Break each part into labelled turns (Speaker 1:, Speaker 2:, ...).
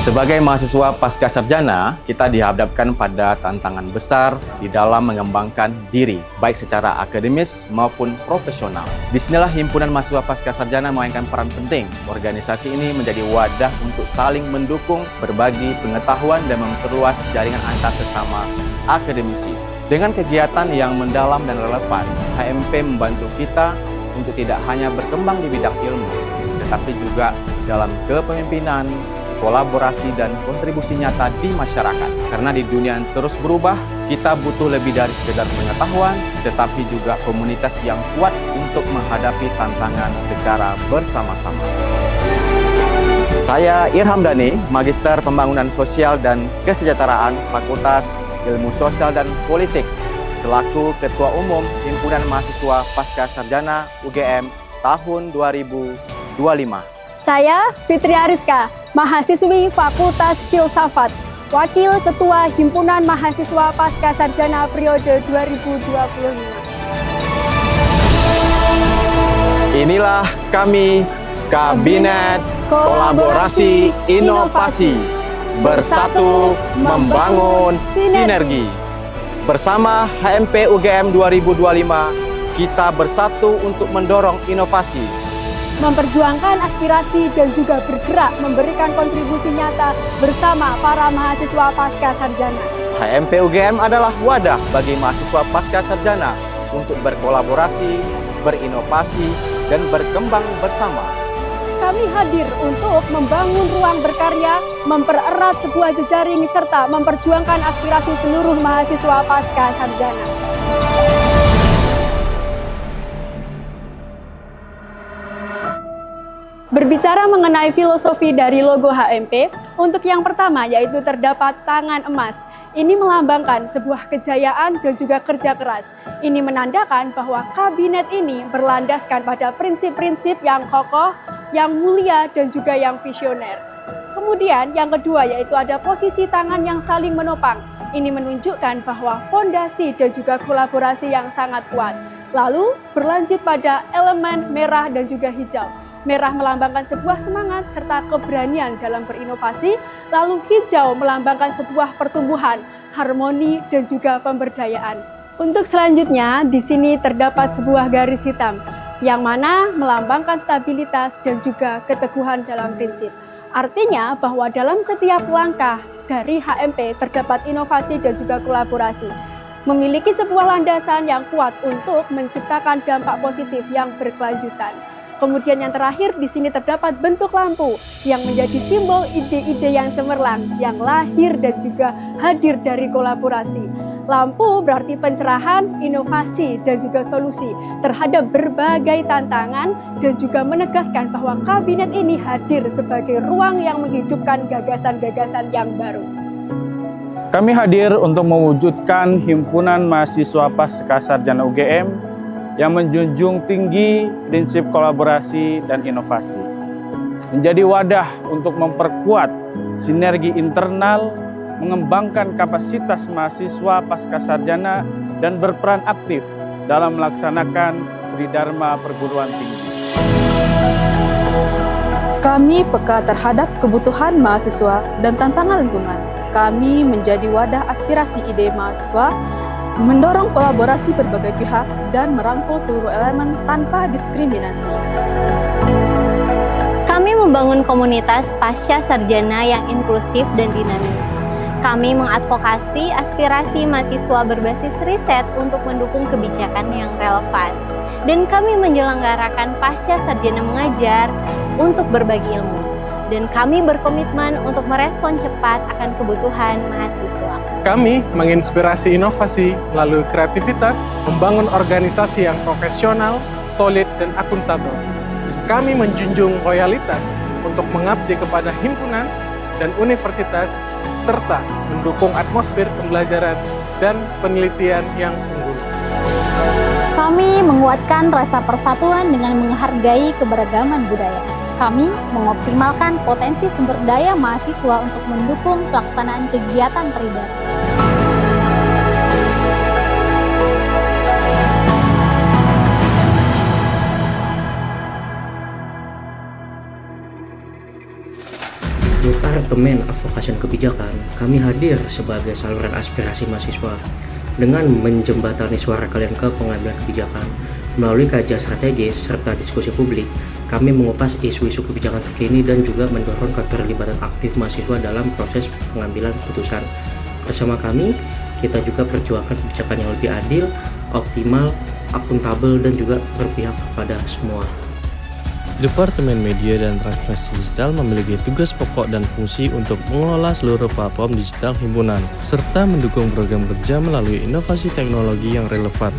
Speaker 1: Sebagai mahasiswa pasca sarjana, kita dihadapkan pada tantangan besar di dalam mengembangkan diri, baik secara akademis maupun profesional. Disinilah Himpunan Mahasiswa Pasca Sarjana memainkan peran penting. Organisasi ini menjadi wadah untuk saling mendukung, berbagi pengetahuan, dan memperluas jaringan antar sesama akademisi. Dengan kegiatan yang mendalam dan relevan, HMP membantu kita untuk tidak hanya berkembang di bidang ilmu, tetapi juga dalam kepemimpinan, kolaborasi, dan kontribusi nyata di masyarakat. Karena di dunia yang terus berubah, kita butuh lebih dari sekedar pengetahuan, tetapi juga komunitas yang kuat untuk menghadapi tantangan secara bersama-sama. Saya Irham Dhani, Magister Pembangunan Sosial dan Kesejahteraan Fakultas Ilmu Sosial dan Politik, selaku Ketua Umum Himpunan Mahasiswa Pasca Sarjana UGM tahun 2025.
Speaker 2: Saya Fitri Ariska, mahasiswi Fakultas Filsafat, Wakil Ketua Himpunan Mahasiswa Pasca Sarjana periode 2025.
Speaker 1: Inilah kami, Kabinet Kolaborasi Inovasi, bersatu membangun sinergi. Bersama HMP UGM 2025, kita bersatu untuk mendorong inovasi,
Speaker 2: memperjuangkan aspirasi dan juga bergerak memberikan kontribusi nyata bersama para mahasiswa pasca sarjana.
Speaker 1: HMP UGM adalah wadah bagi mahasiswa pasca sarjana untuk berkolaborasi, berinovasi, dan berkembang bersama.
Speaker 2: Kami hadir untuk membangun ruang berkarya, mempererat sebuah jejaring serta memperjuangkan aspirasi seluruh mahasiswa pasca sarjana. Berbicara mengenai filosofi dari logo HMP, untuk yang pertama yaitu terdapat tangan emas. Ini melambangkan sebuah kejayaan dan juga kerja keras. Ini menandakan bahwa kabinet ini berlandaskan pada prinsip-prinsip yang kokoh, yang mulia, dan juga yang visioner. Kemudian yang kedua yaitu ada posisi tangan yang saling menopang. Ini menunjukkan bahwa fondasi dan juga kolaborasi yang sangat kuat. Lalu berlanjut pada elemen merah dan juga hijau. Merah melambangkan sebuah semangat serta keberanian dalam berinovasi, lalu hijau melambangkan sebuah pertumbuhan, harmoni, dan juga pemberdayaan. Untuk selanjutnya, di sini terdapat sebuah garis hitam, yang mana melambangkan stabilitas dan juga keteguhan dalam prinsip. Artinya bahwa dalam setiap langkah dari HMP terdapat inovasi dan juga kolaborasi, memiliki sebuah landasan yang kuat untuk menciptakan dampak positif yang berkelanjutan. Kemudian yang terakhir di sini terdapat bentuk lampu yang menjadi simbol ide-ide yang cemerlang, yang lahir dan juga hadir dari kolaborasi. Lampu berarti pencerahan, inovasi, dan juga solusi terhadap berbagai tantangan dan juga menegaskan bahwa kabinet ini hadir sebagai ruang yang menghidupkan gagasan-gagasan yang baru.
Speaker 3: Kami hadir untuk mewujudkan Himpunan Mahasiswa Pasca Sarjana UGM yang menjunjung tinggi prinsip kolaborasi dan inovasi. Menjadi wadah untuk memperkuat sinergi internal, mengembangkan kapasitas mahasiswa pasca sarjana, dan berperan aktif dalam melaksanakan Tridharma Perguruan Tinggi.
Speaker 4: Kami peka terhadap kebutuhan mahasiswa dan tantangan lingkungan. Kami menjadi wadah aspirasi ide mahasiswa, mendorong kolaborasi berbagai pihak, dan merangkul seluruh elemen tanpa diskriminasi.
Speaker 5: Kami membangun komunitas pasca sarjana yang inklusif dan dinamis. Kami mengadvokasi aspirasi mahasiswa berbasis riset untuk mendukung kebijakan yang relevan. Dan kami menyelenggarakan pasca sarjana mengajar untuk berbagi ilmu. Dan kami berkomitmen untuk merespon cepat akan kebutuhan mahasiswa.
Speaker 6: Kami menginspirasi inovasi melalui kreativitas, membangun organisasi yang profesional, solid, dan akuntabel. Kami menjunjung loyalitas untuk mengabdi kepada himpunan dan universitas, serta mendukung atmosfer pembelajaran dan penelitian yang unggul.
Speaker 7: Kami menguatkan rasa persatuan dengan menghargai keberagaman budaya. Kami mengoptimalkan potensi sumber daya mahasiswa untuk mendukung pelaksanaan kegiatan Tridharma.
Speaker 8: Para Departemen Advokasi dan Kebijakan, kami hadir sebagai saluran aspirasi mahasiswa dengan menjembatani suara kalian ke pengambilan kebijakan. Melalui kajian strategis serta diskusi publik, kami mengupas isu-isu kebijakan terkini dan juga mendorong keterlibatan aktif mahasiswa dalam proses pengambilan keputusan. Bersama kami, kita juga perjuangkan kebijakan yang lebih adil, optimal, akuntabel, dan juga berpihak kepada semua.
Speaker 9: Departemen Media dan Transformasi Digital memiliki tugas pokok dan fungsi untuk mengelola seluruh platform digital himpunan, serta mendukung program kerja melalui inovasi teknologi yang relevan.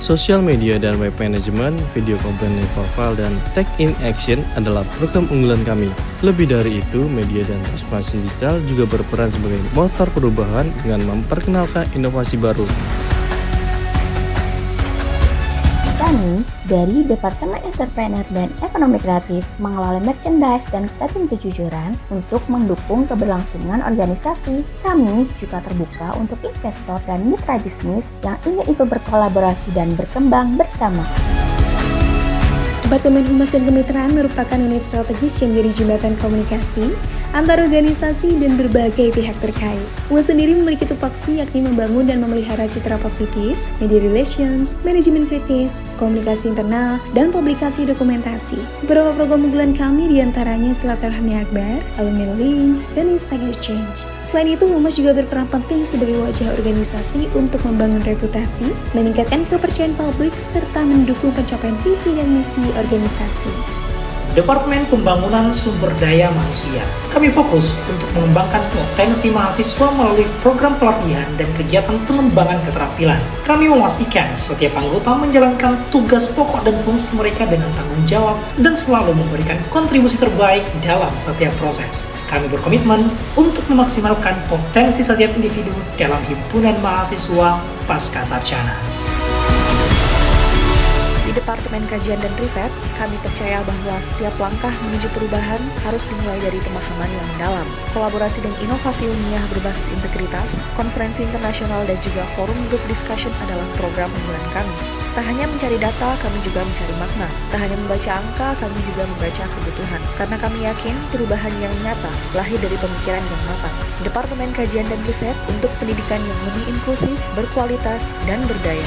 Speaker 9: Sosial media dan web management, video component profile, dan tech in action adalah program unggulan kami. Lebih dari itu, media dan transformasi digital juga berperan sebagai motor perubahan dengan memperkenalkan inovasi baru.
Speaker 10: Kami dari Departemen Entrepreneur dan Ekonomi Kreatif mengelola merchandise dan kreatif kejujuran untuk mendukung keberlangsungan organisasi. Kami juga terbuka untuk investor dan mitra bisnis yang ingin ikut berkolaborasi dan berkembang bersama.
Speaker 11: Departemen Humas dan Kemitraan merupakan unit strategis yang menjadi jembatan komunikasi antar organisasi dan berbagai pihak terkait. Humas sendiri memiliki tupoksi yakni membangun dan memelihara citra positif, media relations, manajemen kritis, komunikasi internal, dan publikasi dokumentasi. Beberapa program unggulan kami diantaranya Silaturahmi Akbar, Alumni Link, dan Instagram Exchange. Selain itu, Humas juga berperan penting sebagai wajah organisasi untuk membangun reputasi, meningkatkan kepercayaan publik, serta mendukung pencapaian visi dan misi organisasi.
Speaker 12: Departemen Pembangunan Sumber Daya Manusia. Kami fokus untuk mengembangkan potensi mahasiswa melalui program pelatihan dan kegiatan pengembangan keterampilan. Kami memastikan setiap anggota menjalankan tugas pokok dan fungsi mereka dengan tanggung jawab dan selalu memberikan kontribusi terbaik dalam setiap proses. Kami berkomitmen untuk memaksimalkan potensi setiap individu dalam himpunan mahasiswa Pascasarjana.
Speaker 13: Di Departemen Kajian dan Riset, kami percaya bahwa setiap langkah menuju perubahan harus dimulai dari pemahaman yang mendalam. Kolaborasi dan inovasi ilmiah berbasis integritas, konferensi internasional, dan juga forum group discussion adalah program unggulan kami. Tak hanya mencari data, kami juga mencari makna. Tak hanya membaca angka, kami juga membaca kebutuhan. Karena kami yakin perubahan yang nyata lahir dari pemikiran yang matang. Departemen Kajian dan Riset untuk pendidikan yang lebih inklusif, berkualitas, dan berdaya.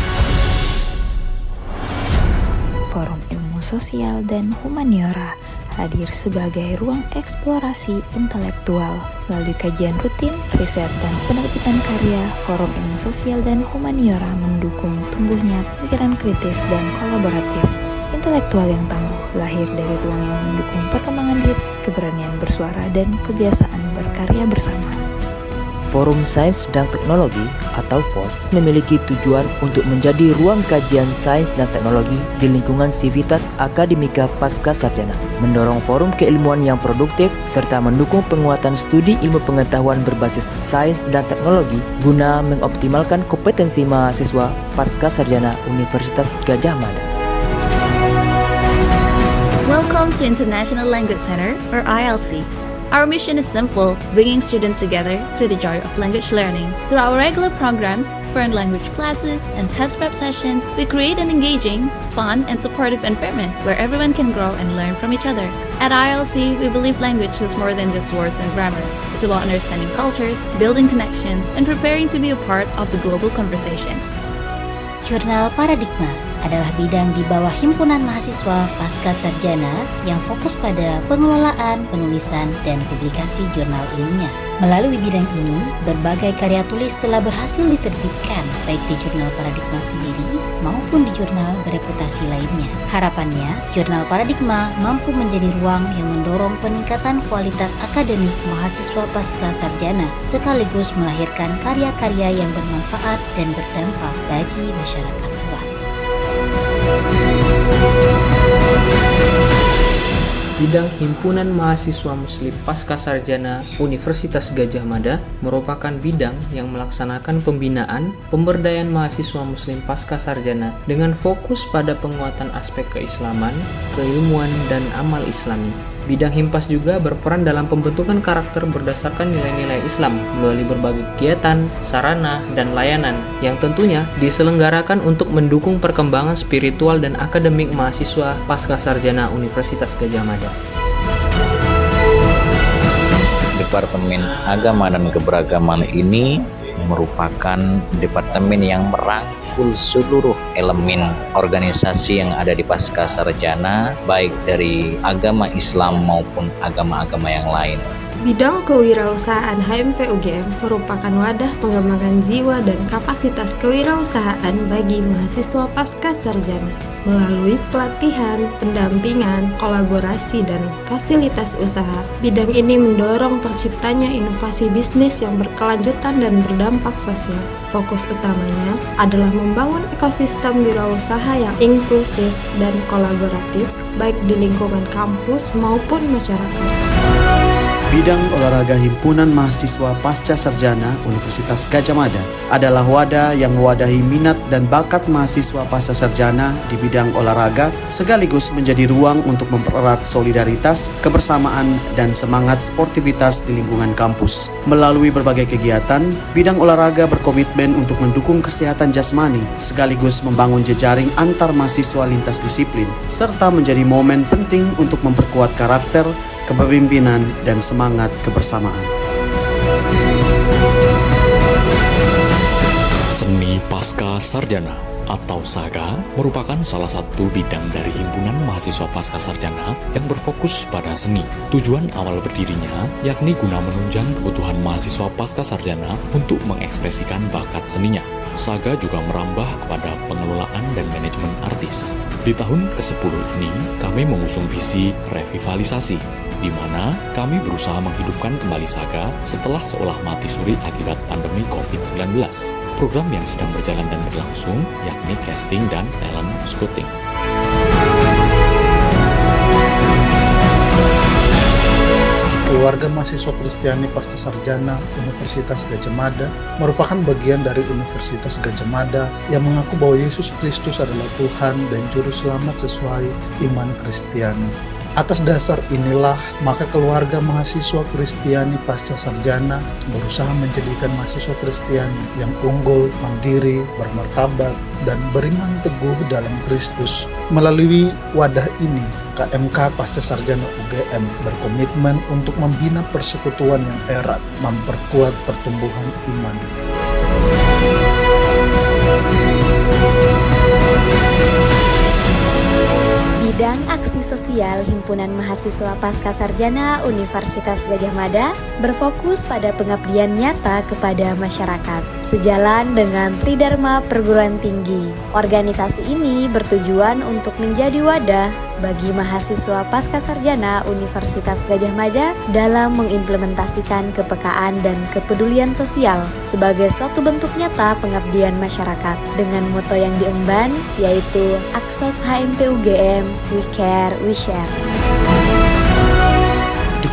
Speaker 14: Forum Ilmu Sosial dan Humaniora hadir sebagai ruang eksplorasi intelektual. Melalui kajian rutin, riset, dan penerbitan karya, Forum Ilmu Sosial dan Humaniora mendukung tumbuhnya pemikiran kritis dan kolaboratif. Intelektual yang tangguh lahir dari ruang yang mendukung perkembangan diri, keberanian bersuara, dan kebiasaan berkarya bersama.
Speaker 15: Forum Sains dan Teknologi atau FOS memiliki tujuan untuk menjadi ruang kajian sains dan teknologi di lingkungan Sivitas Akademika Pascasarjana, mendorong forum keilmuan yang produktif serta mendukung penguatan studi ilmu pengetahuan berbasis sains dan teknologi guna mengoptimalkan kompetensi mahasiswa Pascasarjana Universitas Gadjah Mada.
Speaker 16: Welcome to International Language Center, or ILC. Our mission is simple, bringing students together through the joy of language learning. Through our regular programs, foreign language classes, and test prep sessions, we create an engaging, fun, and supportive environment where everyone can grow and learn from each other. At ILC, we believe language is more than just words and grammar. It's about understanding cultures, building connections, and preparing to be a part of the global conversation.
Speaker 17: Jurnal Paradigma adalah bidang di bawah Himpunan Mahasiswa Pascasarjana yang fokus pada pengelolaan, penulisan, dan publikasi jurnal ilmiah. Melalui bidang ini, berbagai karya tulis telah berhasil diterbitkan baik di Jurnal Paradigma sendiri maupun di jurnal bereputasi lainnya. Harapannya, Jurnal Paradigma mampu menjadi ruang yang mendorong peningkatan kualitas akademik mahasiswa Pascasarjana sekaligus melahirkan karya-karya yang bermanfaat dan berdampak bagi masyarakat luas.
Speaker 8: Bidang Himpunan Mahasiswa Muslim Pascasarjana Universitas Gadjah Mada merupakan bidang yang melaksanakan pembinaan, pemberdayaan mahasiswa Muslim Pascasarjana dengan fokus pada penguatan aspek keislaman, keilmuan, dan amal islami. Bidang Himpas juga berperan dalam pembentukan karakter berdasarkan nilai-nilai Islam melalui berbagai kegiatan, sarana, dan layanan yang tentunya diselenggarakan untuk mendukung perkembangan spiritual dan akademik mahasiswa Pascasarjana Universitas Gadjah Mada.
Speaker 18: Departemen Agama dan Keberagaman ini merupakan departemen yang merangkul seluruh elemen organisasi yang ada di Pasca Sarjana, baik dari agama Islam maupun agama-agama yang lain.
Speaker 19: Bidang kewirausahaan HMP UGM merupakan wadah pengembangan jiwa dan kapasitas kewirausahaan bagi mahasiswa pasca sarjana. Melalui pelatihan, pendampingan, kolaborasi, dan fasilitas usaha, bidang ini mendorong terciptanya inovasi bisnis yang berkelanjutan dan berdampak sosial. Fokus utamanya adalah membangun ekosistem wirausaha yang inklusif dan kolaboratif, baik di lingkungan kampus maupun masyarakat.
Speaker 20: Bidang olahraga Himpunan Mahasiswa Pasca Sarjana Universitas Gadjah Mada adalah wadah yang mewadahi minat dan bakat mahasiswa pasca sarjana di bidang olahraga, sekaligus menjadi ruang untuk mempererat solidaritas, kebersamaan, dan semangat sportivitas di lingkungan kampus. Melalui berbagai kegiatan, bidang olahraga berkomitmen untuk mendukung kesehatan jasmani, sekaligus membangun jejaring antar mahasiswa lintas disiplin, serta menjadi momen penting untuk memperkuat karakter, kepemimpinan, dan semangat kebersamaan.
Speaker 21: Seni Pasca Sarjana atau SAGA merupakan salah satu bidang dari Himpunan Mahasiswa Pasca Sarjana yang berfokus pada seni. Tujuan awal berdirinya yakni guna menunjang kebutuhan mahasiswa pasca sarjana untuk mengekspresikan bakat seninya. SAGA juga merambah kepada pengelolaan dan manajemen artis. Di tahun ke-10 ini, kami mengusung visi revitalisasi, di mana kami berusaha menghidupkan kembali SAGA setelah seolah mati suri akibat pandemi COVID-19. Program yang sedang berjalan dan berlangsung yakni casting dan talent scouting.
Speaker 22: Keluarga mahasiswa Kristiani Pasca Sarjana Universitas Gadjah Mada merupakan bagian dari Universitas Gadjah Mada yang mengaku bahwa Yesus Kristus adalah Tuhan dan Juru Selamat sesuai iman Kristiani. Atas dasar inilah, maka keluarga mahasiswa Kristiani Pasca Sarjana berusaha menjadikan mahasiswa Kristiani yang unggul, mandiri, bermartabat, dan beriman teguh dalam Kristus. Melalui wadah ini, KMK Pasca Sarjana UGM berkomitmen untuk membina persekutuan yang erat, memperkuat pertumbuhan iman.
Speaker 23: Bidang Aksi Sosial Himpunan Mahasiswa Pasca Sarjana Universitas Gadjah Mada berfokus pada pengabdian nyata kepada masyarakat. Sejalan dengan Tridharma Perguruan Tinggi, organisasi ini bertujuan untuk menjadi wadah bagi mahasiswa pasca sarjana Universitas Gadjah Mada dalam mengimplementasikan kepekaan dan kepedulian sosial sebagai suatu bentuk nyata pengabdian masyarakat dengan moto yang diemban yaitu Aksos HMP UGM, We Care, We Share.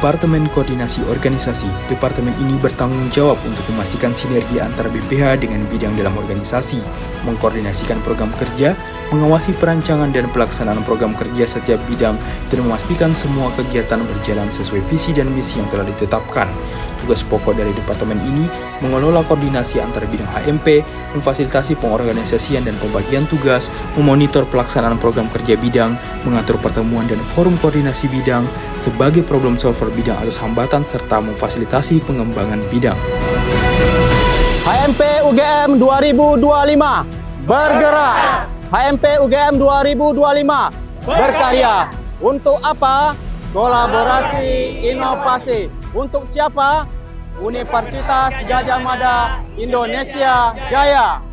Speaker 24: Departemen Koordinasi Organisasi. Departemen ini bertanggung jawab untuk memastikan sinergi antara BPH dengan bidang dalam organisasi, mengkoordinasikan program kerja, mengawasi perancangan dan pelaksanaan program kerja setiap bidang, dan memastikan semua kegiatan berjalan sesuai visi dan misi yang telah ditetapkan. Tugas pokok dari departemen ini mengelola koordinasi antara bidang HMP, memfasilitasi pengorganisasian dan pembagian tugas, memonitor pelaksanaan program kerja bidang, mengatur pertemuan dan forum koordinasi bidang, sebagai problem solver bidang atas hambatan, serta memfasilitasi pengembangan bidang.
Speaker 1: HMP UGM 2025 bergerak. HMP UGM 2025 berkarya. Untuk apa? Kolaborasi, inovasi. Untuk siapa? Universitas Gadjah Mada Indonesia Jaya.